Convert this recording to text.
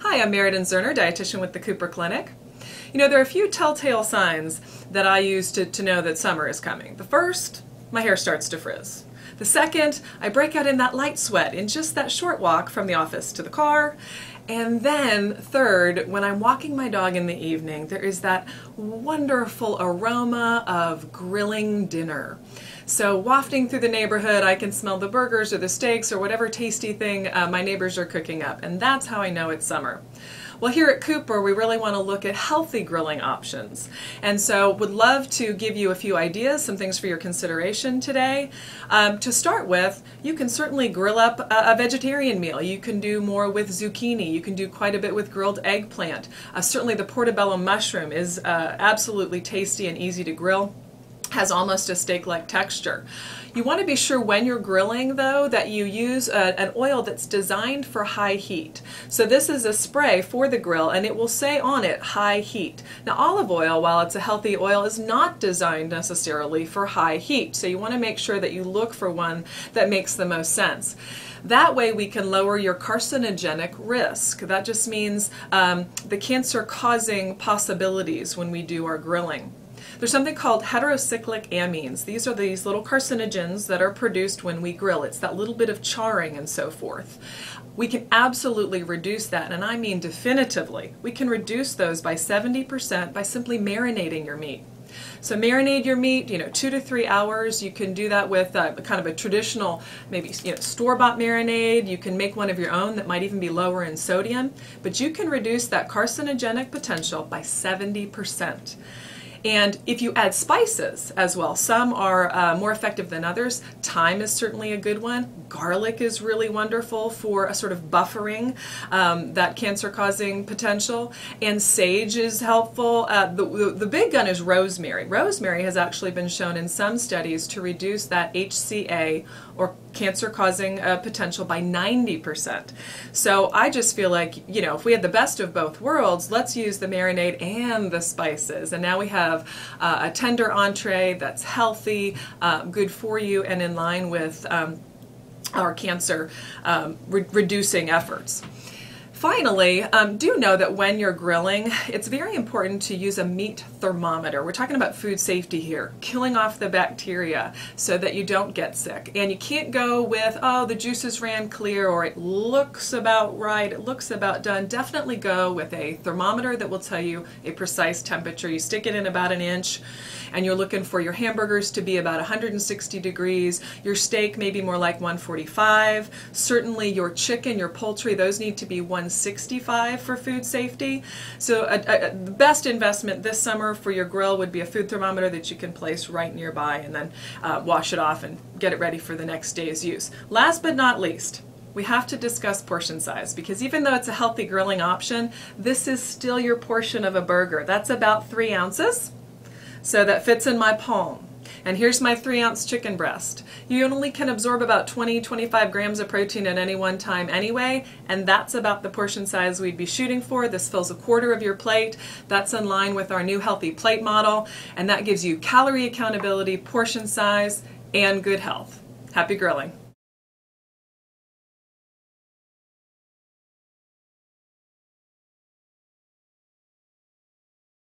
Hi, I'm Meriden Zerner, dietitian with the Cooper Clinic. You know, there are a few telltale signs that I use to know that summer is coming. The first, my hair starts to frizz. The second, I break out in that light sweat in just that short walk from the office to the car. And then third, when I'm walking my dog in the evening, there is that wonderful aroma of grilling dinner. So wafting through the neighborhood, I can smell the burgers or the steaks or whatever tasty thing my neighbors are cooking up. And that's how I know it's summer. Well, here at Cooper, we really want to look at healthy grilling options. And so would love to give you a few ideas, some things for your consideration today. To start with, you can certainly grill up a vegetarian meal. You can do more with zucchini. You can do quite a bit with grilled eggplant. Certainly the portobello mushroom is absolutely tasty and easy to grill. Has almost a steak-like texture. You want to be sure when you're grilling, though, that you use an oil that's designed for high heat. So this is a spray for the grill, and it will say on it high heat. Now, olive oil, while it's a healthy oil, is not designed necessarily for high heat. So you want to make sure that you look for one that makes the most sense. That way we can lower your carcinogenic risk. That just means the cancer-causing possibilities when we do our grilling. There's something called heterocyclic amines. These are these little carcinogens that are produced when we grill. It's that little bit of charring and so forth. We can absolutely reduce that, and I mean definitively. We can reduce those by 70% by simply marinating your meat. So marinate your meat, 2 to 3 hours. You can do that with kind of a traditional, maybe store-bought marinade. You can make one of your own that might even be lower in sodium, but you can reduce that carcinogenic potential by 70%. And if you add spices as well, some are more effective than others. Thyme is certainly a good one. Garlic is really wonderful for a sort of buffering that cancer-causing potential. And sage is helpful. The big gun is rosemary. Rosemary has actually been shown in some studies to reduce that HCA or cancer-causing potential by 90%. So I just feel like, if we had the best of both worlds, let's use the marinade and the spices. And now we have a tender entree that's healthy, good for you, and in line with our cancer reducing efforts. Finally, do know that when you're grilling, it's very important to use a meat thermometer. We're talking about food safety here, killing off the bacteria so that you don't get sick. And you can't go with, oh, the juices ran clear, or it looks about right, it looks about done. Definitely go with a thermometer that will tell you a precise temperature. You stick it in about 1 inch, and you're looking for your hamburgers to be about 160 degrees, your steak maybe more like 145, certainly your chicken, your poultry, those need to be 165 for food safety. So the best investment this summer for your grill would be a food thermometer that you can place right nearby, and then wash it off and get it ready for the next day's use. Last but not least, we have to discuss portion size, because even though it's a healthy grilling option, this is still your portion of a burger. That's about 3 ounces. So that fits in my palm. And here's my 3-ounce chicken breast. You only can absorb about 20-25 grams of protein at any one time anyway, and that's about the portion size we'd be shooting for. This fills 1/4 of your plate. That's in line with our new healthy plate model, and that gives you calorie accountability, portion size, and good health. Happy grilling.